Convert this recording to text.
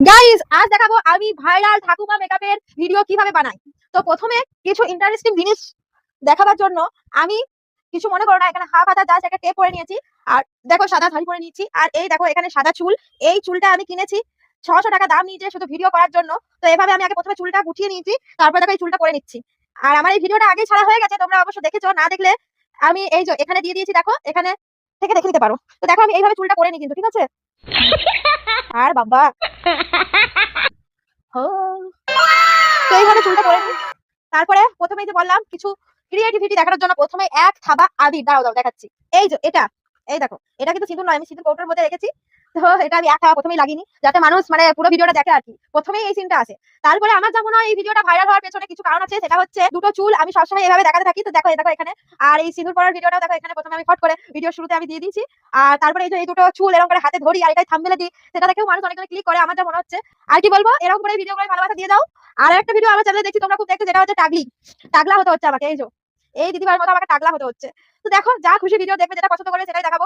Guys আজ দেখাবো আমি ভাইরাল ঠাকুমা মেকআপের ভিডিও কিভাবে বানাই। তো প্রথমে কিছু ইন্টারেস্টিং জিনিস দেখাবার জন্য আমি কিছু মনে করো না, এখানে হাফ হাতা জাস্ট একটা টেপ পরে নিয়েছি। আর দেখো সাদা শাড়ি পরে নিয়েছি, আর এই দেখো এখানে সাদা চুল। এই চুলটা আমি কিনেছি 600 টাকা দাম নিয়েছে শুধু ভিডিও করার জন্য। তো এভাবে আমি আগে প্রথমে চুলটা গুটিয়ে নিয়েছি, তারপর দেখো এই চুলটা করে নিচ্ছি। আর আমার এই ভিডিওটা আগেই ছাড়া হয়ে গেছে, তোমরা অবশ্য দেখেছো, না দেখলে আমি এই যে এখানে দিয়ে দিয়েছি, দেখো এখানে থেকে দেখে নিতে পারো। তো দেখো আমি এইভাবে চুলটা করে নিই কিন্তু, ঠিক আছে? আর বাবা হো, তো এইভাবে চুলটা করে নিই। তারপরে প্রথমেই যে বললাম কিছু ক্রিয়েটিভিটি দেখানোর জন্য প্রথমে এক থাবা আবির, দাঁড়াও দাঁড়াও দেখাচ্ছি। এই যে এটা, এই দেখো এটা কিন্তু সিঁদুর নয়, আমি সিঁদুর কৌটোর মধ্যে রেখেছি। তো এটা আমি এক থাবা প্রথমেই লাগিনি, যাতে মানুষ মানে পুরো ভিডিওটা দেখে আর কি। প্রথমেই এই সিনটা আসে। তারপরে আমার যা মনে হয় এই ভিডিওটা ভাইরাল হওয়ার পেছনে কিছু কারণ আছে, সেটা হচ্ছে দুটো চুল আমি সবসময় এভাবে দেখাতে থাকি। তো দেখো এই দেখো এখানে, আর এই সিঁদুর পরার ভিডিওটাও দেখো এখানে প্রথমে আমি ফট করে ভিডিও শুরুতে আমি দিয়ে দিয়েছি। আর তারপরে এই যে এই দুটো চুল এরকম করে হাতে ধরি আর এটাই থাম্বনেলে দিই, সেটা দেখেও মানুষ অনেক ক্লিক করে। আমার যা মনে হচ্ছে আর কি বলবো, এরকম করে ভিডিও করে ভালোবাসা দিয়ে দাও। আর একটা ভিডিও আমার চ্যানেলে দেখছি তোমরা খুব দেখছো, যেটা হচ্ছে টাগলি, টাগলা হতে হচ্ছে আমাকে। এই যে এই দিদিভাইয়ের মতো আমাকে টাগলা হতে হচ্ছে। তো দেখো যা খুশি ভিডিও দেখবে, যেটা পছন্দ করে সেটাই দেখাবো।